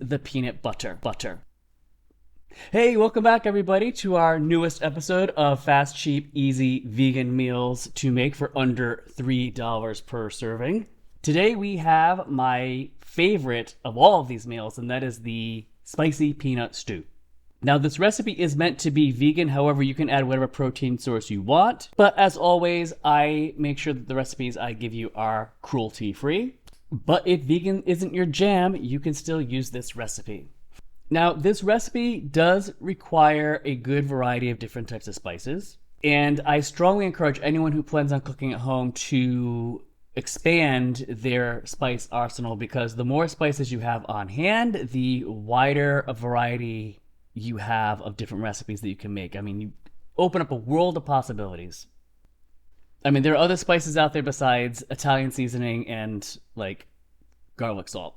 the peanut butter. Hey, welcome back everybody to our newest episode of fast, cheap, easy vegan meals to make for under $3 per serving. Today we have my favorite of all of these meals, and that is the spicy peanut stew. Now this recipe is meant to be vegan, however you can add whatever protein source you want, but as always I make sure that the recipes I give you are cruelty free. But if vegan isn't your jam, you can still use this recipe. Now this recipe does require a good variety of different types of spices, and I strongly encourage anyone who plans on cooking at home to expand their spice arsenal, because the more spices you have on hand, the wider a variety you have of different recipes that you can make. I mean, you open up a world of possibilities. I mean, there are other spices out there besides Italian seasoning and like garlic salt.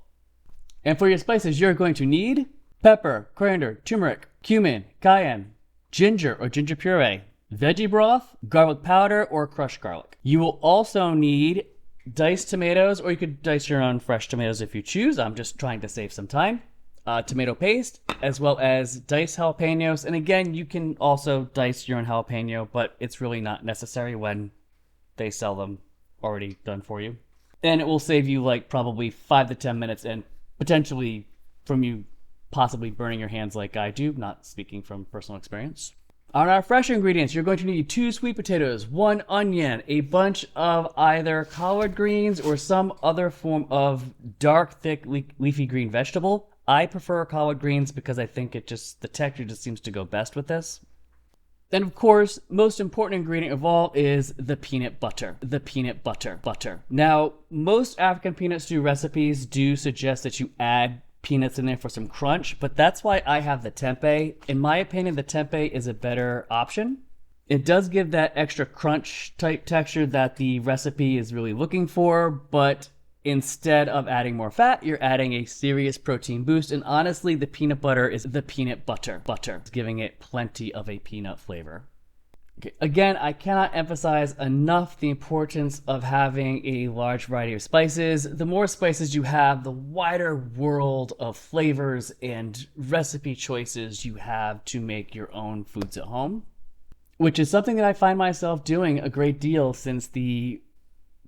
And for your spices, you're going to need pepper, coriander, turmeric, cumin, cayenne, ginger or ginger puree, veggie broth, garlic powder, or crushed garlic. You will also need diced tomatoes, or you could dice your own fresh tomatoes if you choose. I'm just trying to save some time. Tomato paste, as well as diced jalapenos. And again, you can also dice your own jalapeno, but it's really not necessary when they sell them already done for you. And it will save you like probably 5 to 10 minutes and potentially from you possibly burning your hands like I do, not speaking from personal experience. On our fresh ingredients, you're going to need 2 sweet potatoes, 1 onion, a bunch of either collard greens or some other form of dark, thick, leafy green vegetable. I prefer collard greens because I think the texture just seems to go best with this. Then, of course, most important ingredient of all is the peanut butter. The peanut butter. Now, most African peanut stew recipes do suggest that you add peanuts in there for some crunch, but that's why I have the tempeh. In my opinion, the tempeh is a better option. It does give that extra crunch type texture that the recipe is really looking for, but instead of adding more fat, you're adding a serious protein boost. And honestly, the peanut butter is the peanut butter. It's giving it plenty of a peanut flavor. Okay. Again, I cannot emphasize enough the importance of having a large variety of spices. The more spices you have, the wider world of flavors and recipe choices you have to make your own foods at home, which is something that I find myself doing a great deal since the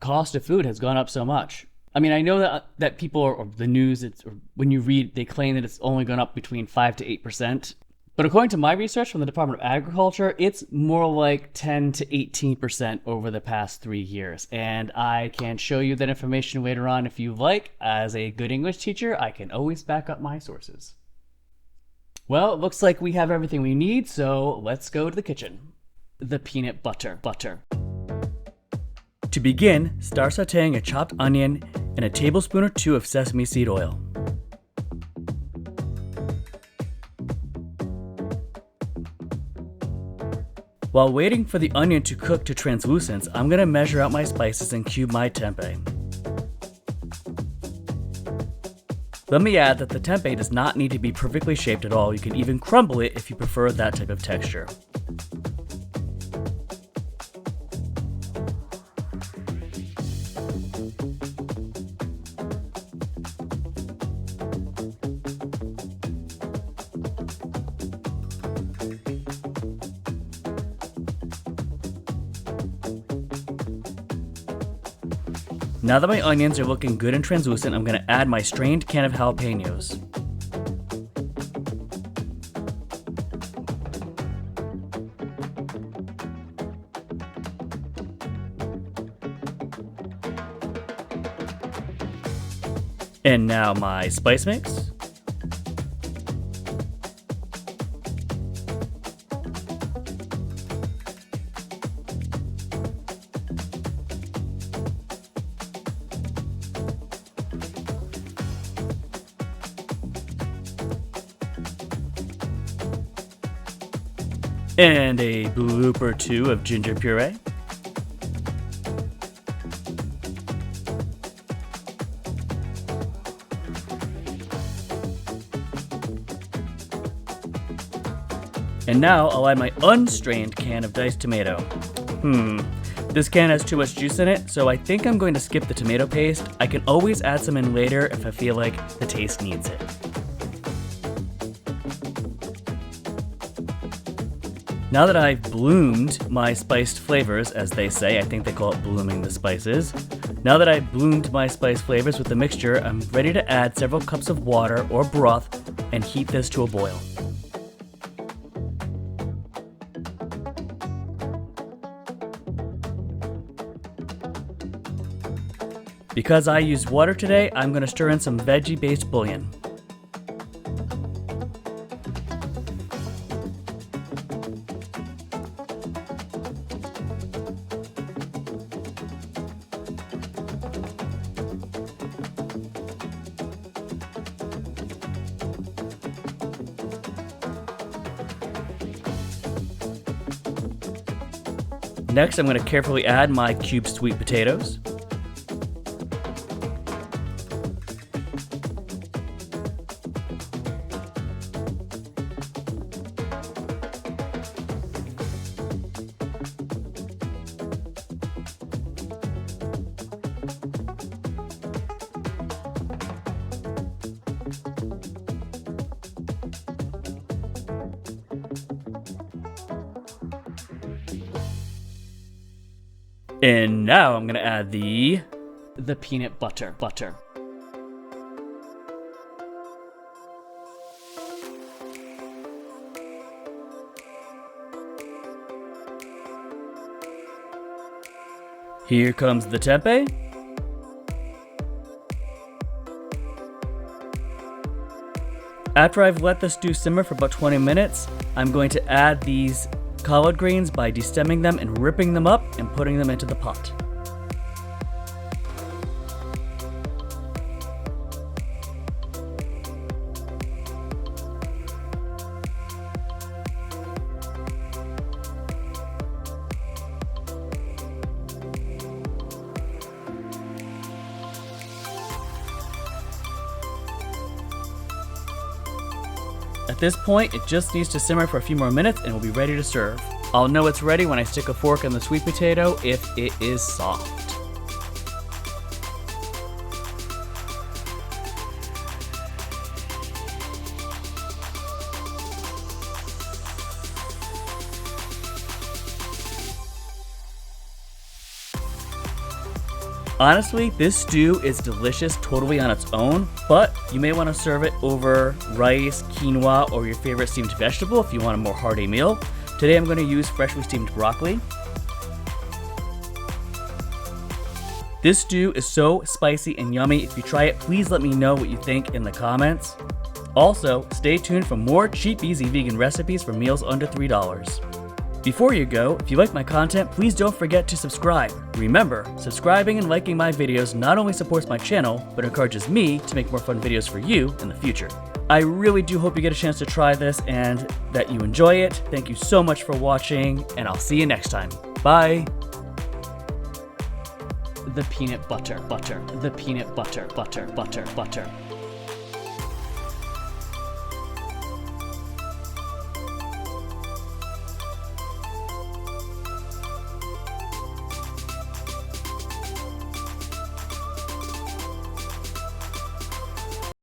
cost of food has gone up so much. I mean, I know that people, or the news, or when you read, they claim that it's only gone up between 5 to 8%. But according to my research from the Department of Agriculture, it's more like 10 to 18% over the past 3 years. And I can show you that information later on if you like. As a good English teacher, I can always back up my sources. Well, it looks like we have everything we need, so let's go to the kitchen. The peanut butter. To begin, start sauteing a chopped onion and a tablespoon or 2 of sesame seed oil. While waiting for the onion to cook to translucence, I'm going to measure out my spices and cube my tempeh. Let me add that the tempeh does not need to be perfectly shaped at all. You can even crumble it if you prefer that type of texture. Now that my onions are looking good and translucent, I'm going to add my strained can of jalapenos. And now my spice mix. And a bloop or 2 of ginger puree. And now I'll add my unstrained can of diced tomato. This can has too much juice in it, so I think I'm going to skip the tomato paste. I can always add some in later if I feel like the taste needs it. Now that I've bloomed my spiced flavors, as they say, I think they call it blooming the spices. Now that I've bloomed my spice flavors with the mixture, I'm ready to add several cups of water or broth and heat this to a boil. Because I used water today, I'm going to stir in some veggie-based bullion. Next, I'm going to carefully add my cubed sweet potatoes. And now I'm going to add the peanut butter. Here comes the tempeh. After I've let the stew simmer for about 20 minutes, I'm going to add these collard greens by destemming them and ripping them up and putting them into the pot. At this point, it just needs to simmer for a few more minutes and we'll be ready to serve. I'll know it's ready when I stick a fork in the sweet potato if it is soft. Honestly, this stew is delicious totally on its own, but you may want to serve it over rice, quinoa, or your favorite steamed vegetable if you want a more hearty meal. Today I'm going to use freshly steamed broccoli. This stew is so spicy and yummy. If you try it, please let me know what you think in the comments. Also, stay tuned for more cheap, easy vegan recipes for meals under $3. Before you go, if you like my content, please don't forget to subscribe. Remember, subscribing and liking my videos not only supports my channel, but encourages me to make more fun videos for you in the future. I really do hope you get a chance to try this and that you enjoy it. Thank you so much for watching, and I'll see you next time. Bye! The peanut butter.